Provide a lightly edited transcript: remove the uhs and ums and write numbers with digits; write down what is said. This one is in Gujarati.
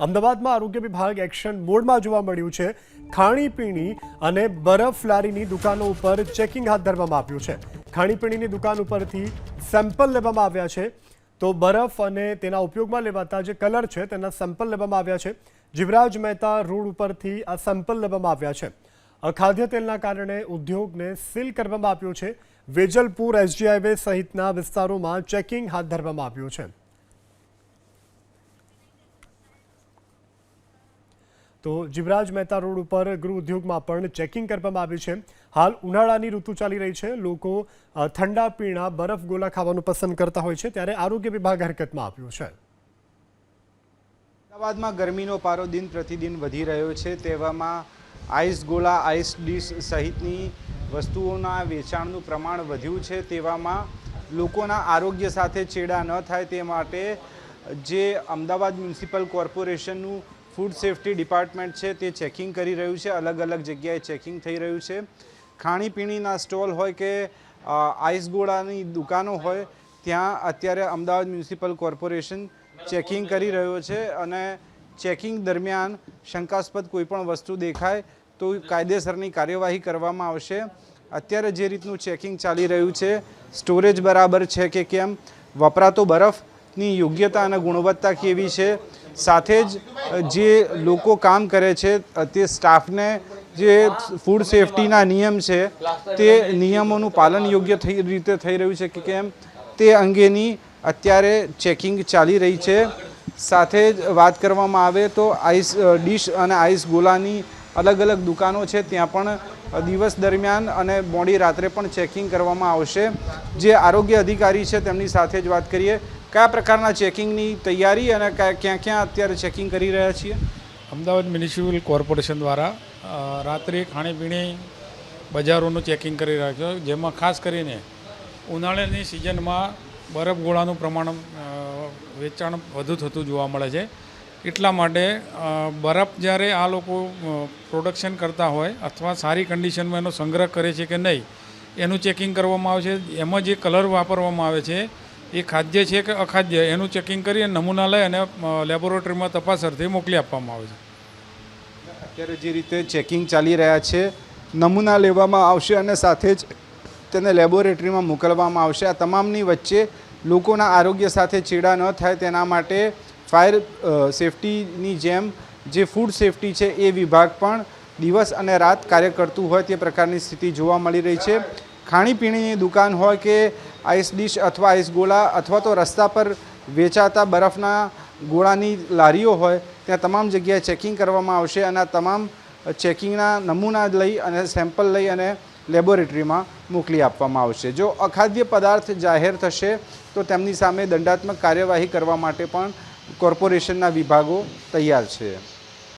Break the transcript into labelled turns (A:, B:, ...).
A: અમદાવાદમાં આરોગ્ય વિભાગ એક્શન મોડમાં જોવા મળ્યું છે। ખાણીપીણી અને બરફ લારીની દુકાનો ઉપર ચેકિંગ હાથ ધરવામાં આવ્યું છે। ખાણીપીણીની દુકાન ઉપરથી સેમ્પલ લેવામાં આવ્યા છે, તો બરફ અને તેના ઉપયોગમાં લેવાતા જે કલર છે તેના સેમ્પલ લેવામાં આવ્યા છે। જીવરાજ મહેતા રોડ ઉપરથી આ સેમ્પલ લેવામાં આવ્યા છે। અખાદ્ય તેલના કારણે ઉદ્યોગને સીલ કરવામાં આવ્યો છે। વેજલપુર એસજી હાઈવે સહિતના વિસ્તારોમાં ચેકિંગ હાથ ધરવામાં આવ્યું છે। તો જીવરાજ મહેતા રોડ ઉપર ગૃહ ઉદ્યોગમાં પણ ચેકિંગ કરવામાં આવ્યું છે। હાલ ઉનાળાની ઋતુ ચાલી રહી છે, લોકો ઠંડા પીણા બરફ ગોલા ખાવાનું પસંદ કરતા હોય છે, ત્યારે આરોગ્ય વિભાગ હરકતમાં આવ્યું છે।
B: અમદાવાદમાં ગરમીનો પારો દિન પ્રતિદિન વધી રહ્યો છે, તેવામાં આઈસ ગોલા, આઈસ ડીશ સહિતની વસ્તુઓના વેચાણનું પ્રમાણ વધ્યું છે। તેવામાં લોકોના આરોગ્ય સાથે ચેડા ન થાય તે માટે જે અમદાવાદ મ્યુનિસિપલ કોર્પોરેશનનું ફૂડ સેફ્ટી ડિપાર્ટમેન્ટ છે તે ચેકિંગ કરી રહ્યું છે। અલગ અલગ જગ્યાએ ચેકિંગ થઈ રહ્યું છે। ખાણીપીણીના સ્ટોલ હોય કે આઈસ ગોળાની દુકાનો હોય, ત્યાં અત્યારે અમદાવાદ મ્યુનિસિપલ કોર્પોરેશન ચેકિંગ કરી રહ્યો છે અને ચેકિંગ દરમિયાન શંકાસ્પદ કોઈપણ વસ્તુ દેખાય તો કાયદેસરની કાર્યવાહી કરવામાં આવશે। અત્યારે જે રીતનું ચેકિંગ ચાલી રહ્યું છે, સ્ટોરેજ બરાબર છે કે કેમ, વપરાતો બરફની યોગ્યતા અને ગુણવત્તા કેવી છે, સાથે જ જે લોકો કામ કરે છે તે સ્ટાફને જે ફૂડ સેફ્ટીના નિયમ છે તે નિયમોનું પાલન યોગ્ય રીતે થઈ રહ્યું છે કે કેમ તે અંગેની અત્યારે ચેકિંગ ચાલી રહી છે। સાથે જ વાત કરવામાં આવે તો આઈસ ડીશ અને આઈસ ગોલાની અલગ અલગ દુકાનો છે, ત્યાં પણ દિવસ દરમિયાન અને મોડી રાત્રે પણ ચેકિંગ કરવામાં આવશે। જે આરોગ્ય અધિકારી છે તેમની સાથે જ વાત કરીએ, કયા પ્રકારના ચેકિંગની તૈયારી અને ક્યાં ક્યાં અત્યારે ચેકિંગ કરી રહ્યા છીએ?
C: અમદાવાદ મ્યુનિસિપલ કોર્પોરેશન દ્વારા રાત્રે ખાણીપીણી બજારોનું ચેકિંગ કરી રહ્યા છે, જેમાં ખાસ કરીને ઉનાળાની સિઝનમાં બરફ ગોળાનું પ્રમાણ વેચાણ વધુ થતું જોવા મળે છે। એટલા માટે બરફ જ્યારે આ લોકો પ્રોડક્શન કરતા હોય અથવા સારી કન્ડિશનમાં એનો સંગ્રહ કરે છે કે નહીં એનું ચેકિંગ કરવામાં આવે છે। એમાં જે કલર વાપરવામાં આવે છે એ ખાદ્ય છે કે અખાદ્ય એનું ચેકિંગ કરી નમૂના લઈ અને લેબોરેટરીમાં તપાસ અર્થે મોકલી આપવામાં આવે છે।
B: અત્યારે જે રીતે ચેકિંગ ચાલી રહ્યા છે, નમૂના લેવામાં આવશે અને સાથે જ તેને લેબોરેટરીમાં મોકલવામાં આવશે। આ તમામની વચ્ચે લોકોના આરોગ્ય સાથે ચેડા ન થાય તેના માટે ફાયર સેફટીની જેમ જે ફૂડ સેફટી છે એ વિભાગ પણ દિવસ અને રાત કાર્ય કરતું હોય તે પ્રકારની સ્થિતિ જોવા મળી રહી છે। ખાણીપીણીની દુકાન હોય કે આઈસ ડીશ અથવા આઈસ ગોળા અથવા તો રસ્તા પર વેચાતા બરફના ગોળાની લારીઓ હોય, ત્યાં તમામ જગ્યાએ ચેકિંગ કરવામાં આવશે અને આ તમામ ચેકિંગના નમૂના લઈ અને સેમ્પલ લઈ અને લેબોરેટરીમાં મોકલી આપવામાં આવશે। જો અખાદ્ય પદાર્થ જાહેર થશે તો તેમની સામે દંડાત્મક કાર્યવાહી કરવા માટે પણ કોર્પોરેશનના વિભાગો તૈયાર છે।